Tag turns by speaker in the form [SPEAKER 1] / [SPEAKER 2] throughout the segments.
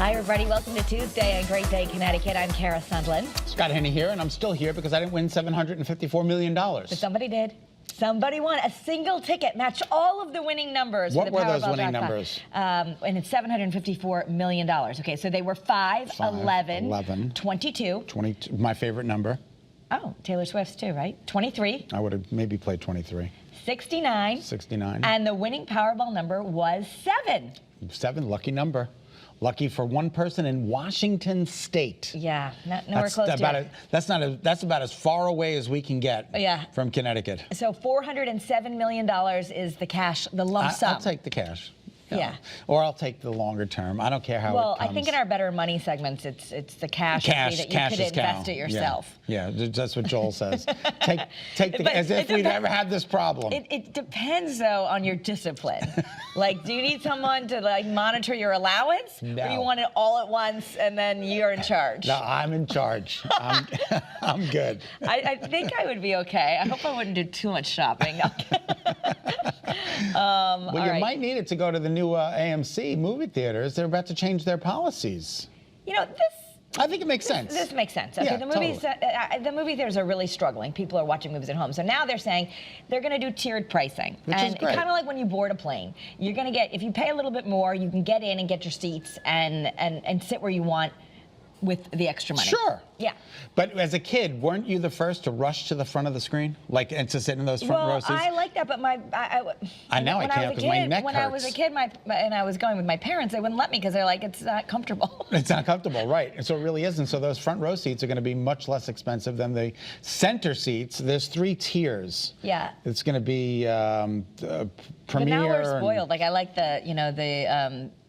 [SPEAKER 1] Hi, everybody. Welcome to Tuesday on Great Day, Connecticut. I'm Kara Sundlin.
[SPEAKER 2] Scott Henney here, and I'm still here because I didn't win $754 million.
[SPEAKER 1] But somebody did. Somebody won a single ticket, matched all of the winning numbers.
[SPEAKER 2] What
[SPEAKER 1] for the
[SPEAKER 2] were those
[SPEAKER 1] Powerball
[SPEAKER 2] winning
[SPEAKER 1] jackpot.
[SPEAKER 2] numbers?
[SPEAKER 1] And it's $754 million. Okay, so they were 5, 11, 22.
[SPEAKER 2] 22, my favorite number.
[SPEAKER 1] Oh, Taylor Swift's too, right? 23.
[SPEAKER 2] I would have maybe played 23.
[SPEAKER 1] 69.
[SPEAKER 2] 69.
[SPEAKER 1] And the winning Powerball number was 7.
[SPEAKER 2] 7, lucky number. Lucky for one person in Washington State.
[SPEAKER 1] Yeah, nowhere close to it.
[SPEAKER 2] That's about as far away as we can get from Connecticut.
[SPEAKER 1] So $407 million is the cash, the lump sum.
[SPEAKER 2] I'll take the cash.
[SPEAKER 1] Yeah.
[SPEAKER 2] Or I'll take the longer term. I don't care how it comes.
[SPEAKER 1] Well, I think in our Better Money segments, it's the cash that you could invest it yourself.
[SPEAKER 2] Yeah, that's what Joel says. Take as if we'd ever had this problem.
[SPEAKER 1] It depends, though, on your discipline. Like, do you need someone to, like, monitor your allowance?
[SPEAKER 2] No.
[SPEAKER 1] Or you want it all at once and then you're in charge?
[SPEAKER 2] No, I'm in charge. I'm good.
[SPEAKER 1] I think I would be okay. I hope I wouldn't do too much shopping.
[SPEAKER 2] Well, you might need it to go to the new AMC movie theaters. They're about to change their policies.
[SPEAKER 1] You know,
[SPEAKER 2] I think it makes sense.
[SPEAKER 1] This makes sense. Okay,
[SPEAKER 2] Yeah,
[SPEAKER 1] the movies,
[SPEAKER 2] totally.
[SPEAKER 1] the movie theaters are really struggling. People are watching movies at home. So now they're saying they're going to do tiered pricing.
[SPEAKER 2] Which is great.
[SPEAKER 1] Kind of like when you board a plane. You're going to get, if you pay a little bit more, you can get in and get your seats and sit where you want with the extra money.
[SPEAKER 2] Sure.
[SPEAKER 1] Yeah.
[SPEAKER 2] But as a kid, weren't you the first to rush to the front of the screen? Like, and to sit in those front row seats?
[SPEAKER 1] Well, I like that, but
[SPEAKER 2] I know I can't because my neck hurts.
[SPEAKER 1] When I was a kid and I was going with my parents, they wouldn't let me because they're like, it's not comfortable.
[SPEAKER 2] It's not comfortable, right. And so it really isn't. So those front row seats are going to be much less expensive than the center seats. There's 3 tiers.
[SPEAKER 1] Yeah.
[SPEAKER 2] It's going to be Premier.
[SPEAKER 1] But now we're spoiled. Like, I like the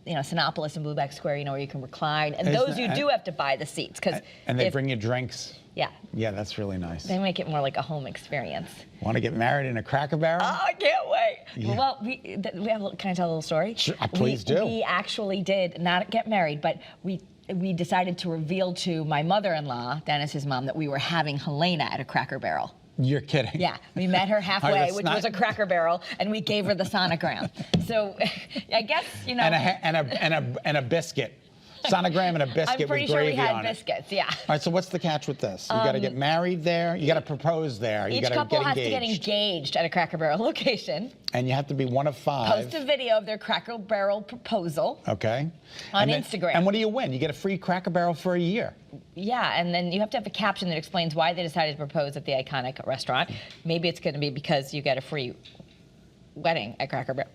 [SPEAKER 1] Sinopolis and Blueback Square, where you can recline. And those you do have to buy the seats.
[SPEAKER 2] And they bring you drinks.
[SPEAKER 1] Yeah.
[SPEAKER 2] Yeah, that's really nice.
[SPEAKER 1] They make it more like a home experience.
[SPEAKER 2] Want to get married in a Cracker Barrel?
[SPEAKER 1] Oh, I can't wait.
[SPEAKER 2] Yeah.
[SPEAKER 1] Well, can I tell a little story?
[SPEAKER 2] Sure, please do.
[SPEAKER 1] We actually did not get married, but we decided to reveal to my mother-in-law, Dennis's mom, that we were having Helena at a Cracker Barrel.
[SPEAKER 2] You're kidding.
[SPEAKER 1] Yeah, we met her halfway, which was a Cracker Barrel, and we gave her the sonogram. So, I guess
[SPEAKER 2] and a biscuit, sonogram and a biscuit with gravy on it.
[SPEAKER 1] I'm pretty sure we had biscuits. Yeah.
[SPEAKER 2] All right. So what's the catch with this? You got to get married there. You got to propose there. You
[SPEAKER 1] Each
[SPEAKER 2] got to
[SPEAKER 1] couple
[SPEAKER 2] get
[SPEAKER 1] has
[SPEAKER 2] engaged.
[SPEAKER 1] to get engaged at a Cracker Barrel location.
[SPEAKER 2] And you have to be one of 5.
[SPEAKER 1] Post a video of their Cracker Barrel proposal.
[SPEAKER 2] Okay.
[SPEAKER 1] On Instagram.
[SPEAKER 2] And what do you win? You get a free Cracker Barrel for a year.
[SPEAKER 1] Yeah, and then you have to have a caption that explains why they decided to propose at the iconic restaurant. Maybe it's going to be because you get a free wedding at Cracker Barrel.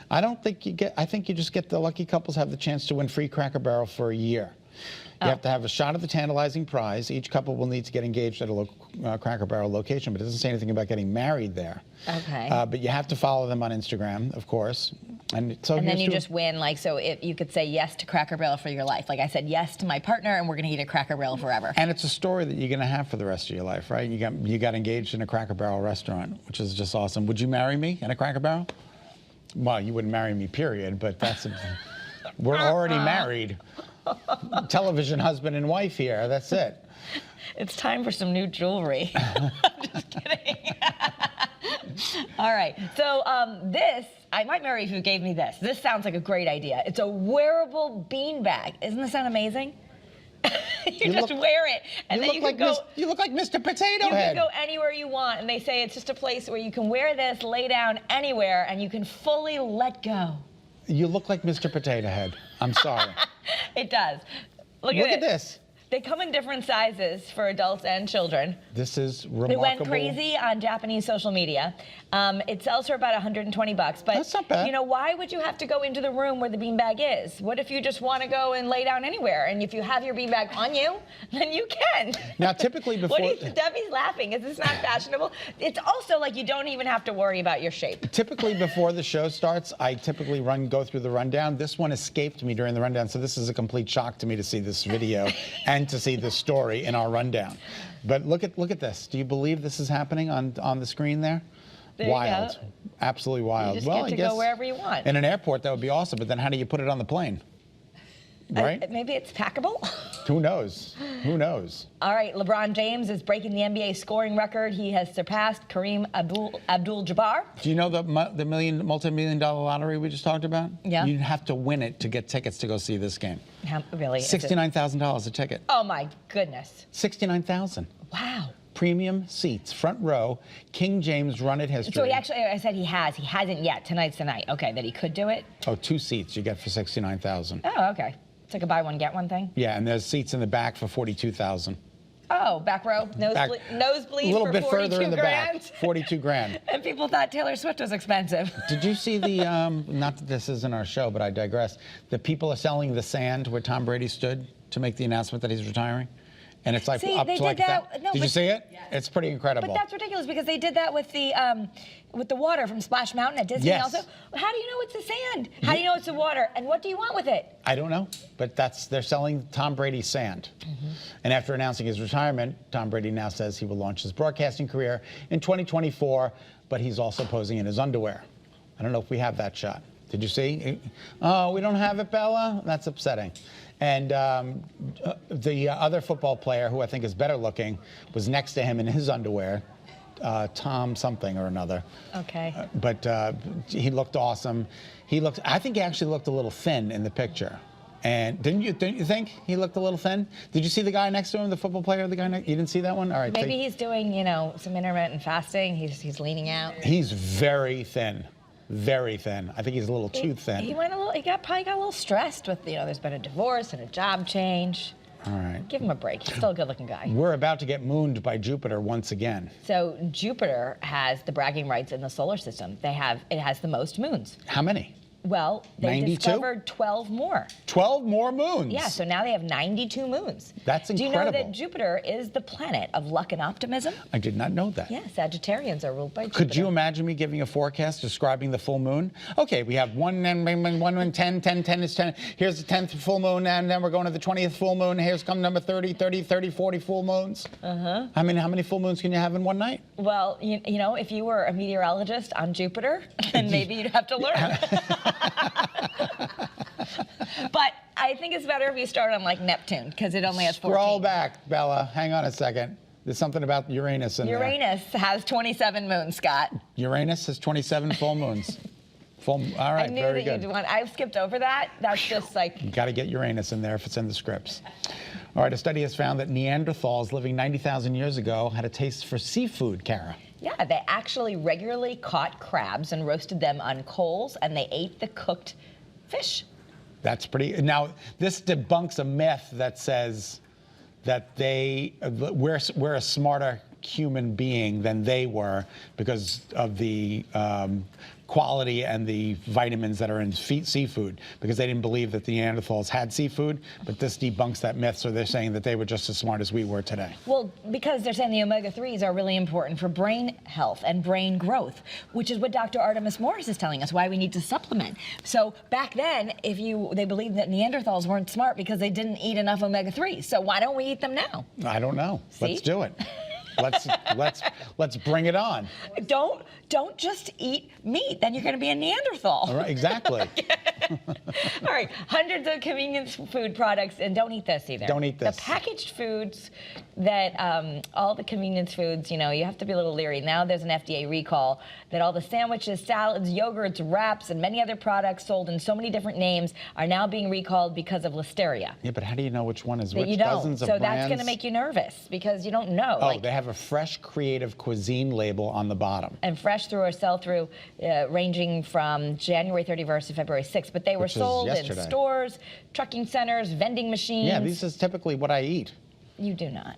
[SPEAKER 2] I don't think you get. I think you just get the lucky couples have the chance to win free Cracker Barrel for a year. You have to have a shot at the tantalizing prize. Each couple will need to get engaged at a local Cracker Barrel location, but it doesn't say anything about getting married there.
[SPEAKER 1] Okay.
[SPEAKER 2] But you have to follow them on Instagram, of course. And
[SPEAKER 1] then you just win, so you could say yes to Cracker Barrel for your life. Like I said yes to my partner, and we're going to eat at Cracker Barrel forever.
[SPEAKER 2] And it's a story that you're going to have for the rest of your life, right? You got engaged in a Cracker Barrel restaurant, which is just awesome. Would you marry me in a Cracker Barrel? Well, you wouldn't marry me, period, but we're already married. Television husband and wife here, that's it.
[SPEAKER 1] It's time for some new jewelry. I'm just kidding. All right, so I might marry you if you gave me this. This sounds like a great idea. It's a wearable beanbag. Doesn't this sound amazing? you just wear it, and then you can go.
[SPEAKER 2] You look like Mr. Potato Head.
[SPEAKER 1] You can go anywhere you want, and they say it's just a place where you can wear this, lay down anywhere, and you can fully let go.
[SPEAKER 2] You look like Mr. Potato Head. I'm sorry.
[SPEAKER 1] It does. Look at this. They come in different sizes for adults and children.
[SPEAKER 2] This is remarkable.
[SPEAKER 1] They went crazy on Japanese social media. It sells for about $120, but
[SPEAKER 2] that's not bad.
[SPEAKER 1] Why would you have to go into the room where the beanbag is? What if you just want to go and lay down anywhere? And if you have your beanbag on you, then you can.
[SPEAKER 2] Now, typically before...
[SPEAKER 1] Debbie's laughing. Is this not fashionable? It's also like you don't even have to worry about your shape.
[SPEAKER 2] Typically before the show starts, I typically go through the rundown. This one escaped me during the rundown, so this is a complete shock to me to see this video and to see this story in our rundown. But look at this. Do you believe this is happening on the screen there? Wild. Absolutely wild.
[SPEAKER 1] You just get to go wherever you want.
[SPEAKER 2] In an airport, that would be awesome, but then how do you put it on the plane? right?
[SPEAKER 1] Maybe it's packable.
[SPEAKER 2] Who knows? Who knows?
[SPEAKER 1] All right, LeBron James is breaking the NBA scoring record. He has surpassed Kareem Abdul-Jabbar.
[SPEAKER 2] Do you know the multi-million-dollar lottery we just talked about?
[SPEAKER 1] Yeah.
[SPEAKER 2] You'd have to win it to get tickets to go see this game.
[SPEAKER 1] Really?
[SPEAKER 2] $69,000 a ticket.
[SPEAKER 1] Oh my goodness.
[SPEAKER 2] $69,000.
[SPEAKER 1] Wow.
[SPEAKER 2] Premium seats, front row, King James run it history.
[SPEAKER 1] So I said he has. He hasn't yet. Tonight's the night. Okay, that he could do it.
[SPEAKER 2] Oh, 2 seats you get for $69,000.
[SPEAKER 1] Oh, okay. It's like a buy one get one thing.
[SPEAKER 2] Yeah, and there's seats in the back for $42,000.
[SPEAKER 1] Oh, back row, nosebleed.
[SPEAKER 2] A little
[SPEAKER 1] for
[SPEAKER 2] bit
[SPEAKER 1] 42
[SPEAKER 2] further in the
[SPEAKER 1] grand.
[SPEAKER 2] back, 42 grand.
[SPEAKER 1] And people thought Taylor Swift was expensive.
[SPEAKER 2] Did you see the? Not that this isn't our show, but I digress. The people are selling the sand where Tom Brady stood to make the announcement that he's retiring. And it's like
[SPEAKER 1] See,
[SPEAKER 2] up
[SPEAKER 1] they
[SPEAKER 2] to like
[SPEAKER 1] did that. No,
[SPEAKER 2] Did you see it? Yeah. It's pretty incredible.
[SPEAKER 1] But that's ridiculous because they did that with the water from Splash Mountain at Disney.
[SPEAKER 2] Yes.
[SPEAKER 1] Also, how do you know it's the sand? How do you know it's the water? And what do you want with it?
[SPEAKER 2] I don't know, but they're selling Tom Brady's sand. Mm-hmm. And after announcing his retirement, Tom Brady now says he will launch his broadcasting career in 2024, but he's also posing in his underwear. I don't know if we have that shot. Did you see? Oh, we don't have it, Bella? That's upsetting. And the other football player, who I think is better looking, was next to him in his underwear, Tom something or another.
[SPEAKER 1] Okay.
[SPEAKER 2] But he looked awesome. I think he actually looked a little thin in the picture. And didn't you think he looked a little thin? Did you see the guy next to him, the football player, the guy next? You didn't see that one? All right.
[SPEAKER 1] Maybe he's doing, some intermittent fasting. He's leaning out.
[SPEAKER 2] He's very thin. Very thin. I think he's a little too thin.
[SPEAKER 1] He probably got a little stressed with, there's been a divorce and a job change.
[SPEAKER 2] All right.
[SPEAKER 1] Give him a break. He's still a good-looking guy.
[SPEAKER 2] We're about to get mooned by Jupiter once again.
[SPEAKER 1] So Jupiter has the bragging rights in the solar system. It has the most moons.
[SPEAKER 2] How many?
[SPEAKER 1] Well, they
[SPEAKER 2] 92?
[SPEAKER 1] discovered 12 more.
[SPEAKER 2] 12 more moons?
[SPEAKER 1] Yeah, so now they have 92 moons.
[SPEAKER 2] That's incredible.
[SPEAKER 1] Do you know that Jupiter is the planet of luck and optimism?
[SPEAKER 2] I did not know that.
[SPEAKER 1] Yeah, Sagittarians are ruled by Jupiter.
[SPEAKER 2] Could you imagine me giving a forecast describing the full moon? Okay, we have 1 and 10 is 10. Here's the 10th full moon, and then we're going to the 20th full moon. Here's come number 30, 40 full moons. Uh-huh. How many full moons can you have in one night?
[SPEAKER 1] Well, if you were a meteorologist on Jupiter, then maybe you'd have to learn. But I think it's better if we start on Neptune because it only has 14.
[SPEAKER 2] Scroll back, Bella. Hang on a second. There's something about Uranus in there.
[SPEAKER 1] Uranus has 27 moons, Scott.
[SPEAKER 2] Uranus has 27 full moons. All right,
[SPEAKER 1] I knew
[SPEAKER 2] very
[SPEAKER 1] that
[SPEAKER 2] good.
[SPEAKER 1] you'd want. I skipped over that. That's just like.
[SPEAKER 2] You got to get Uranus in there if it's in the scripts. All right, a study has found that Neanderthals living 90,000 years ago had a taste for seafood, Kara.
[SPEAKER 1] Yeah, they actually regularly caught crabs and roasted them on coals, and they ate the cooked fish.
[SPEAKER 2] That's pretty. Now, this debunks a myth that says that we're a smarter human being than they were because of the quality and the vitamins that are in seafood, because they didn't believe that the Neanderthals had seafood, but this debunks that myth, so they're saying that they were just as smart as we were today.
[SPEAKER 1] Well, because they're saying the omega-3s are really important for brain health and brain growth, which is what Dr. Artemis Morris is telling us, why we need to supplement. So back then, they believed that Neanderthals weren't smart because they didn't eat enough omega-3s. So why don't we eat them now?
[SPEAKER 2] I don't know.
[SPEAKER 1] See?
[SPEAKER 2] Let's do it. Let's bring it on.
[SPEAKER 1] Don't just eat meat. Then you're going to be a Neanderthal.
[SPEAKER 2] All right, exactly.
[SPEAKER 1] All right, hundreds of convenience food products, and don't eat this either.
[SPEAKER 2] Don't eat this.
[SPEAKER 1] The packaged foods that all the convenience foods, you have to be a little leery. Now there's an FDA recall that all the sandwiches, salads, yogurts, wraps, and many other products sold in so many different names are now being recalled because of listeria.
[SPEAKER 2] Yeah, but how do you know which one is which?
[SPEAKER 1] You don't.
[SPEAKER 2] Dozens of
[SPEAKER 1] so
[SPEAKER 2] brands.
[SPEAKER 1] That's going to make you nervous because you don't know.
[SPEAKER 2] Oh, they have a fresh creative cuisine label on the bottom.
[SPEAKER 1] And fresh through or sell through ranging from January 31st to February 6th. But they were sold in stores, trucking centers, vending machines.
[SPEAKER 2] Yeah, this is typically what I eat.
[SPEAKER 1] You do not.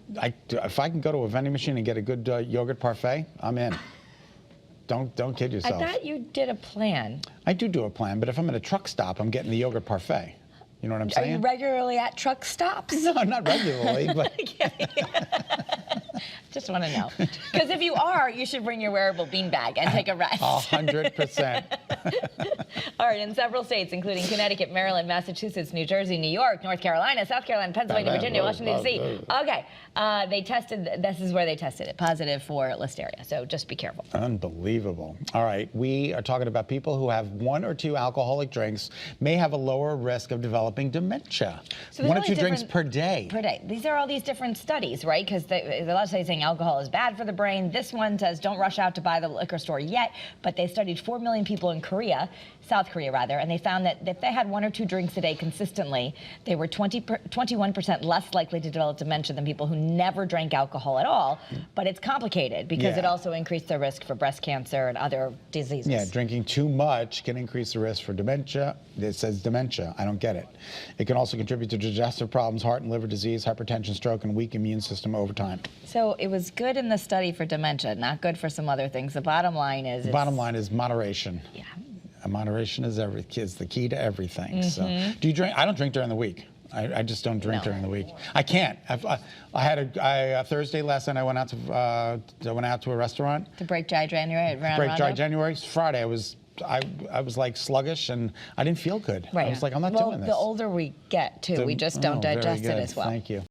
[SPEAKER 2] If I can go to a vending machine and get a good yogurt parfait, I'm in. Don't kid yourself.
[SPEAKER 1] I thought you did a plan.
[SPEAKER 2] I do a plan, but if I'm at a truck stop, I'm getting the yogurt parfait. You know what I'm saying?
[SPEAKER 1] Are you regularly at truck stops?
[SPEAKER 2] No, not regularly, but...
[SPEAKER 1] Just want to know. Because if you are, you should bring your wearable beanbag and take a rest.
[SPEAKER 2] 100%.
[SPEAKER 1] All right, in several states, including Connecticut, Maryland, Massachusetts, New Jersey, New York, North Carolina, South Carolina, Pennsylvania, Virginia, Washington, D.C. Okay, this is where they tested it, positive for listeria, so just be careful.
[SPEAKER 2] Unbelievable. All right, we are talking about people who have 1 or 2 alcoholic drinks may have a lower risk of developing developing dementia.
[SPEAKER 1] So there's
[SPEAKER 2] One or
[SPEAKER 1] all
[SPEAKER 2] two
[SPEAKER 1] these
[SPEAKER 2] drinks
[SPEAKER 1] different-
[SPEAKER 2] per day.
[SPEAKER 1] Per day. These are all these different studies, right? Because a lot of studies saying alcohol is bad for the brain. This one says don't rush out to buy the liquor store yet. But they studied 4 million people in Korea, South Korea rather, and they found that if they had 1 or 2 drinks a day consistently, they were 21% less likely to develop dementia than people who never drank alcohol at all. But it's complicated because it also increased their risk for breast cancer and other diseases.
[SPEAKER 2] Yeah, drinking too much can increase the risk for dementia. It says dementia. I don't get it. It can also contribute to digestive problems, heart and liver disease, hypertension, stroke, and weak immune system over time.
[SPEAKER 1] So it was good in the study for dementia, not good for some other things. The bottom line is...
[SPEAKER 2] Bottom line is moderation.
[SPEAKER 1] Yeah.
[SPEAKER 2] Moderation is the key to everything. So, do you drink? I don't drink during the week. I just don't drink during the week. I can't. I had Thursday last night. I went out to a restaurant
[SPEAKER 1] To break dry January.
[SPEAKER 2] break dry January. Friday I was like sluggish and I didn't feel good.
[SPEAKER 1] Right.
[SPEAKER 2] I was like, I'm not doing this.
[SPEAKER 1] The older we get too, we just don't
[SPEAKER 2] very
[SPEAKER 1] digest it
[SPEAKER 2] good.
[SPEAKER 1] as well.
[SPEAKER 2] Thank you.